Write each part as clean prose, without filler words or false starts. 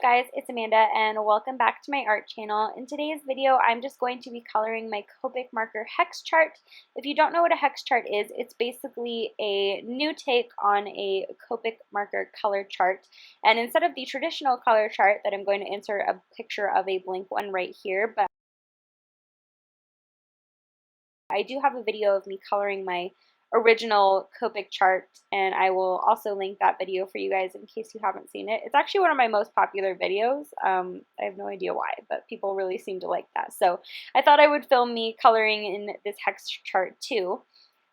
guys, it's Amanda and welcome back to my art channel. In today's video, I'm just going to be coloring my Copic marker hex chart. If you don't know what a hex chart is, it's basically a new take on a Copic marker color chart. And instead of the traditional color chart that I'm going to insert a picture of a blank one right here, but I do have a video of me coloring my original Copic chart, and I will also link that video for you guys in case you haven't seen it. It's actually one of my most popular videos. I have no idea why, but people really seem to like that. So I thought I would film me coloring in this hex chart too.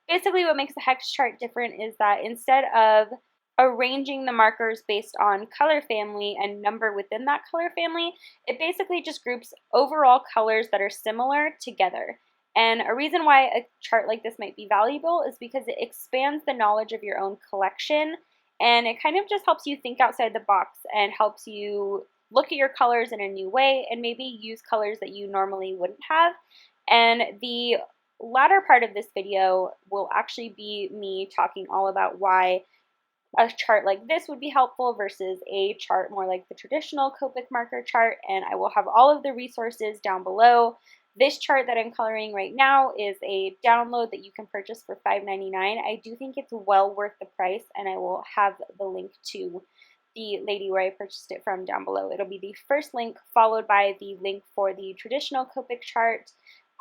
Basically what makes the hex chart different is that instead of arranging the markers based on color family and number within that color family, it basically just groups overall colors that are similar together. And a reason why a chart like this might be valuable is because it expands the knowledge of your own collection, and it kind of just helps you think outside the box and helps you look at your colors in a new way and maybe use colors that you normally wouldn't have. And the latter part of this video will actually be me talking all about why a chart like this would be helpful versus a chart more like the traditional Copic marker chart, and I will have all of the resources down below. This chart that I'm coloring right now is a download that you can purchase for $5.99. I do think it's well worth the price, and I will have the link to the lady where I purchased it from down below. It'll be the first link followed by the link for the traditional Copic chart.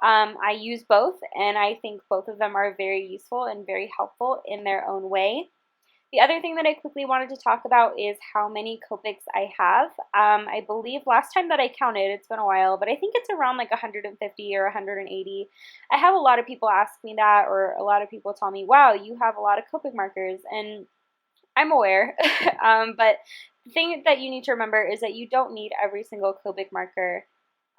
I use both, and I think both of them are very useful and very helpful in their own way. The other thing that I quickly wanted to talk about is how many Copics I have. I believe last time that I counted, it's been a while, but I think it's around like 150 or 180. I have a lot of people ask me that, or a lot of people tell me, wow, you have a lot of Copic markers, and I'm aware. But the thing that you need to remember is that you don't need every single Copic marker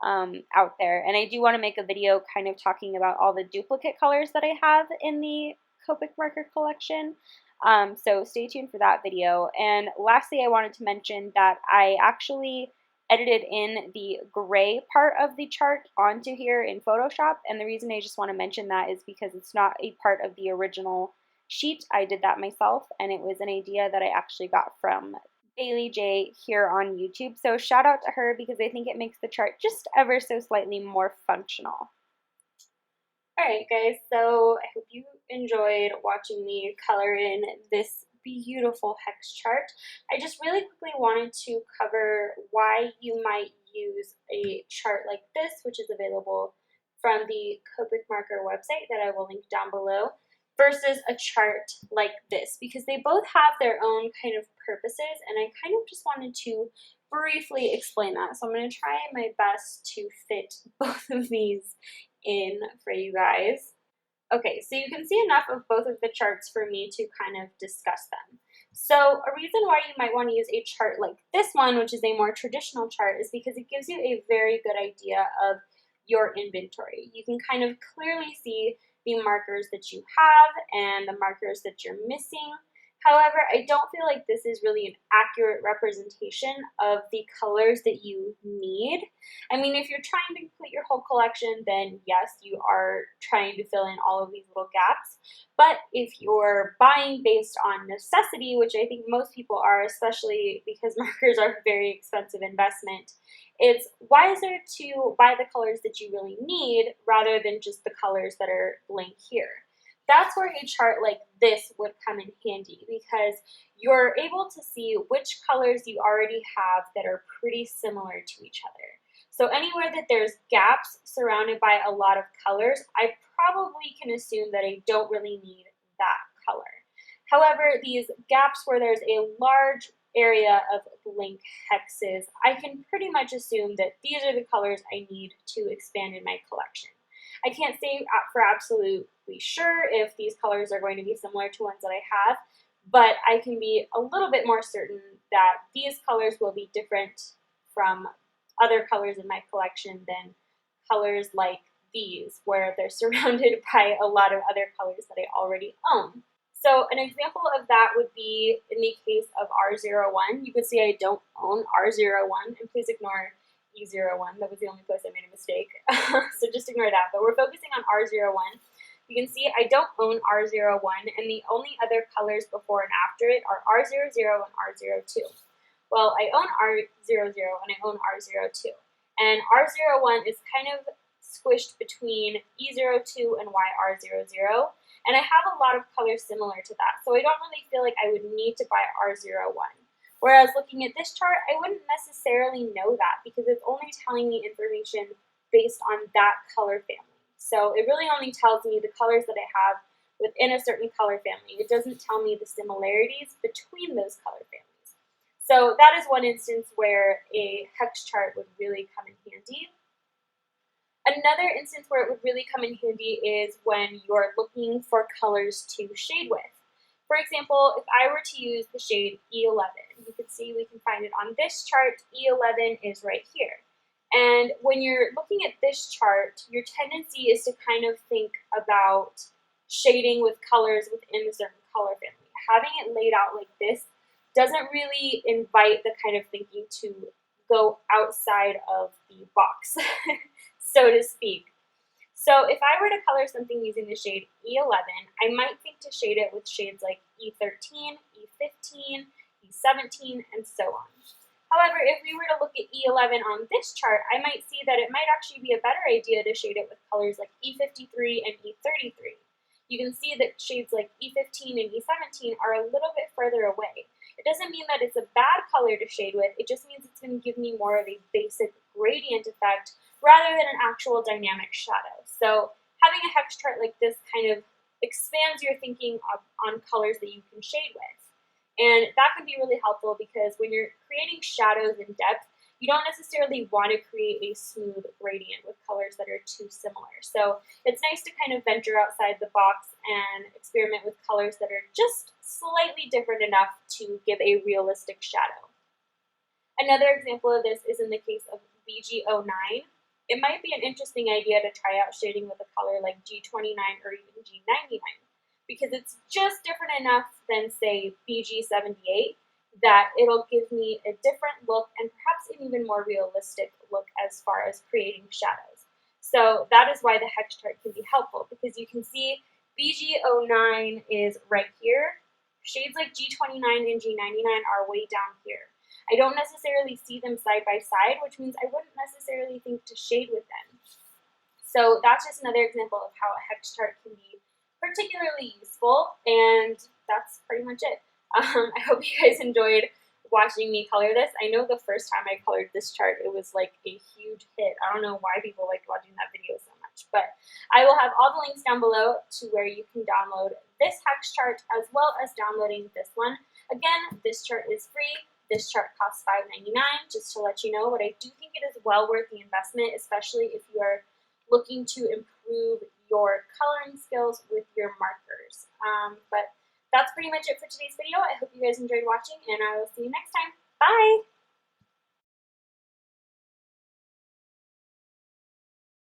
out there. And I do want to make a video kind of talking about all the duplicate colors that I have in the Copic marker collection. So stay tuned for that video. And lastly, I wanted to mention that I actually edited in the gray part of the chart onto here in Photoshop. And the reason I just want to mention that is because it's not a part of the original sheet. I did that myself, and it was an idea that I actually got from Bailey J here on YouTube. So shout out to her because I think it makes the chart just ever so slightly more functional. Alright guys, so I hope you enjoyed watching me color in this beautiful hex chart. I just really quickly wanted to cover why you might use a chart like this, which is available from the Copic marker website that I will link down below, versus a chart like this, because they both have their own kind of purposes, and I kind of just wanted to briefly explain that. So I'm going to try my best to fit both of these in for you guys. Okay, so you can see enough of both of the charts for me to kind of discuss them. So a reason why you might want to use a chart like this one, which is a more traditional chart, is because it gives you a very good idea of your inventory. You can kind of clearly see the markers that you have and the markers that you're missing. However, I don't feel like this is really an accurate representation of the colors that you need. I mean, if you're trying to complete your whole collection, then yes, you are trying to fill in all of these little gaps. But if you're buying based on necessity, which I think most people are, especially because markers are a very expensive investment, it's wiser to buy the colors that you really need rather than just the colors that are blank here. That's where a chart like this would come in handy, because you're able to see which colors you already have that are pretty similar to each other. So anywhere that there's gaps surrounded by a lot of colors, I probably can assume that I don't really need that color. However, these gaps where there's a large area of blank hexes, I can pretty much assume that these are the colors I need to expand in my collection. I can't say for absolutely sure if these colors are going to be similar to ones that I have, but I can be a little bit more certain that these colors will be different from other colors in my collection than colors like these, where they're surrounded by a lot of other colors that I already own. So an example of that would be in the case of R01. You can see I don't own R01, and please ignore E01. That was the only place I made a mistake. So just ignore that. But we're focusing on R01. You can see I don't own R01, and the only other colors before and after it are R00 and R02. Well, I own R00 and I own R02. And R01 is kind of squished between E02 and YR00. And I have a lot of colors similar to that, so I don't really feel like I would need to buy R01. Whereas looking at this chart, I wouldn't necessarily know that because it's only telling me information based on that color family. So it really only tells me the colors that I have within a certain color family. It doesn't tell me the similarities between those color families. So that is one instance where a hex chart would really come in handy. Another instance where it would really come in handy is when you're looking for colors to shade with. For example, if I were to use the shade E11, you can see we can find it on this chart. E11 is right here. And when you're looking at this chart, your tendency is to kind of think about shading with colors within a certain color family. Having it laid out like this doesn't really invite the kind of thinking to go outside of the box, so to speak. So if I were to color something using the shade E11, I might think to shade it with shades like E13, E15, E17, and so on. However, if we were to look at E11 on this chart, I might see that it might actually be a better idea to shade it with colors like E53 and E33. You can see that shades like E15 and E17 are a little bit further away. It doesn't mean that it's a bad color to shade with, it just means it's going to give me more of a basic gradient effect rather than an actual dynamic shadow. So having a hex chart like this kind of expands your thinking on colors that you can shade with. And that can be really helpful because when you're creating shadows in depth, you don't necessarily want to create a smooth gradient with colors that are too similar. So it's nice to kind of venture outside the box and experiment with colors that are just slightly different enough to give a realistic shadow. Another example of this is in the case of BG09. It might be an interesting idea to try out shading with a color like G29 or even G99 because it's just different enough than, say, BG78 that it'll give me a different look and perhaps an even more realistic look as far as creating shadows. So that is why the hex chart can be helpful because you can see BG09 is right here. Shades like G29 and G99 are way down here. I don't necessarily see them side by side, which means I wouldn't necessarily think to shade with them. So that's just another example of how a hex chart can be particularly useful, and that's pretty much it. I hope you guys enjoyed watching me color this. I know the first time I colored this chart, it was like a huge hit. I don't know why people liked watching that video so much, but I will have all the links down below to where you can download this hex chart as well as downloading this one. Again, this chart is free. This chart costs $5.99, just to let you know, but I do think it is well worth the investment, especially if you are looking to improve your coloring skills with your markers. But that's pretty much it for today's video. I hope you guys enjoyed watching, and I will see you next time. Bye!